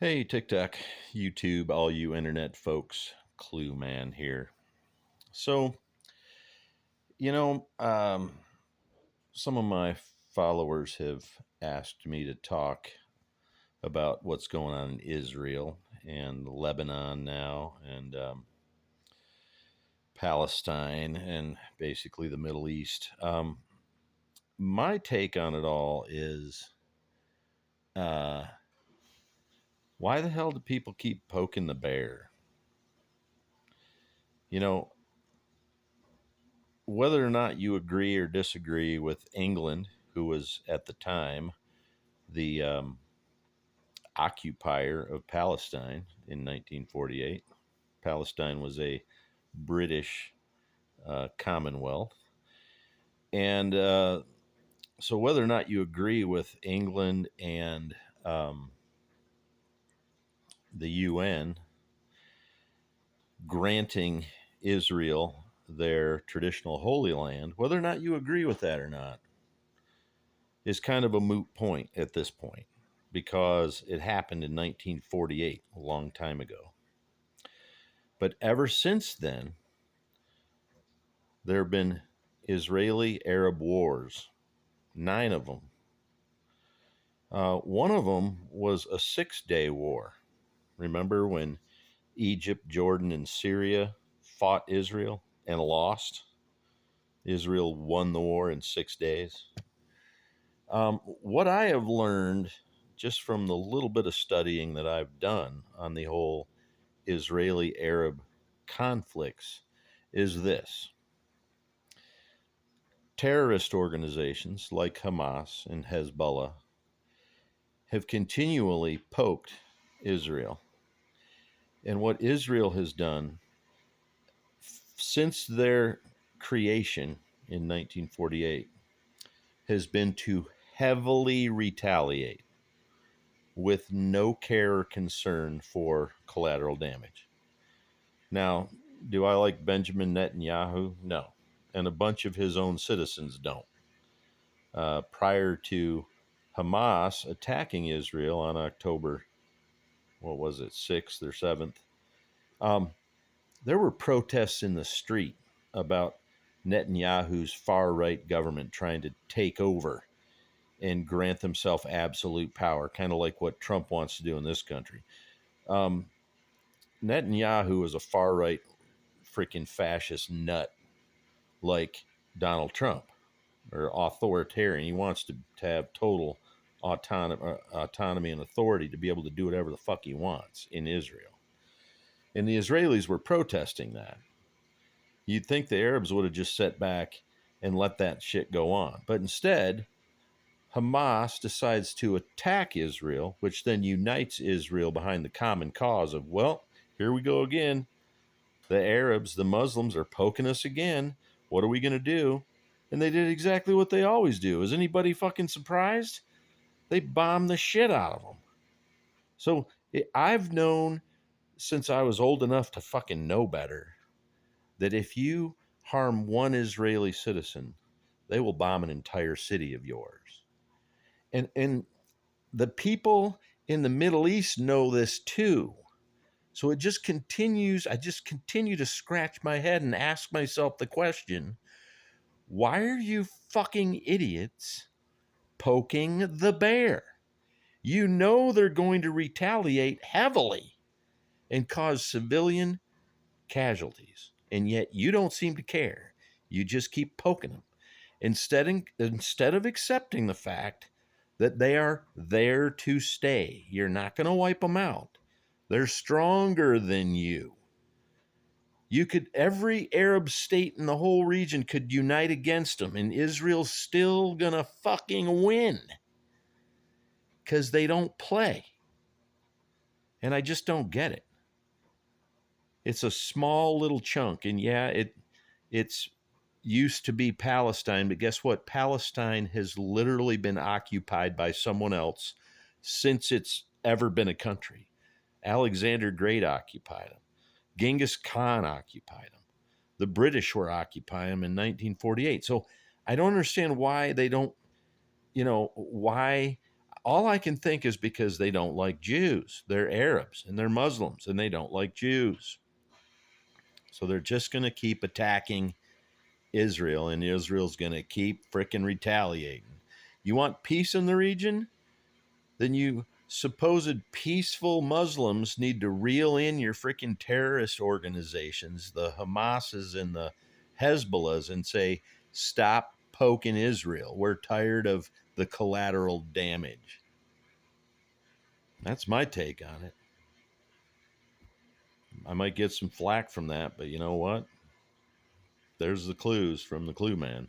Hey, TikTok, YouTube, all you internet folks, Clue Man here. So, you know, some of my followers have asked me to talk about what's going on in Israel and Lebanon now and Palestine and basically the Middle East. My take on it all is uh, why the hell do people keep poking the bear? You know, whether or not you agree or disagree with England, who was at the time the occupier of Palestine in 1948, Palestine was a British commonwealth. And so, whether or not you agree with England and um, the UN granting Israel their traditional Holy Land, whether or not you agree with that or not, is kind of a moot point at this point because it happened in 1948, a long time ago. But ever since then, there have been Israeli Arab wars, 9 of them. One of them was a 6-day war. Remember when Egypt, Jordan, and Syria fought Israel and lost? Israel won the war in 6 days. What I have learned just from the little bit of studying that I've done on the whole Israeli Arab conflicts is this: terrorist organizations like Hamas and Hezbollah have continually poked Israel. And what Israel has done since their creation in 1948 has been to heavily retaliate with no care or concern for collateral damage. Now, do I like Benjamin Netanyahu? No. And a bunch of his own citizens don't. Prior to Hamas attacking Israel on October, what was it, 6th or 7th, um, there were protests in the street about Netanyahu's far right government trying to take over and grant themselves absolute power, kind of like what Trump wants to do in this country. Um, Netanyahu is a far right freaking fascist nut like Donald Trump, or authoritarian. He wants to have total autonomy and authority to be able to do whatever the fuck he wants in Israel. And the Israelis were protesting that. You'd think the Arabs would have just sat back and let that shit go on. But instead, Hamas decides to attack Israel, which then unites Israel behind the common cause of, well, here we go again. The Arabs, the Muslims are poking us again. What are we going to do? And they did exactly what they always do. Is anybody fucking surprised? They bombed the shit out of them. So I've known since I was old enough to fucking know better that if you harm one Israeli citizen, they will bomb an entire city of yours. And the people in the Middle East know this too. So it just continues. I just continue to scratch my head and ask myself the question, why are you fucking idiots poking the bear? You know they're going to retaliate heavily and cause civilian casualties, and yet you don't seem to care. You just keep poking them instead of accepting the fact that they are there to stay. You're not going to wipe them out. They're stronger than you. Every Arab state in the whole region could unite against them, and Israel's still gonna fucking win because they don't play. And I just don't get it. It's a small little chunk, and yeah, it's used to be Palestine, but guess what? Palestine has literally been occupied by someone else since it's ever been a country. Alexander Great occupied them. Genghis Khan occupied them. The British were occupying them in 1948. So I don't understand why they don't, why All I can think is because they don't like Jews. They're Arabs and they're Muslims and they don't like Jews. So they're just going to keep attacking Israel, and Israel's going to keep fricking retaliating. You want peace in the region? Then you supposed peaceful Muslims need to reel in your freaking terrorist organizations, the Hamases and the Hezbollahs, and say, stop poking Israel. We're tired of the collateral damage. That's my take on it. I might get some flack from that, but you know what? There's the clues from the Clue Man.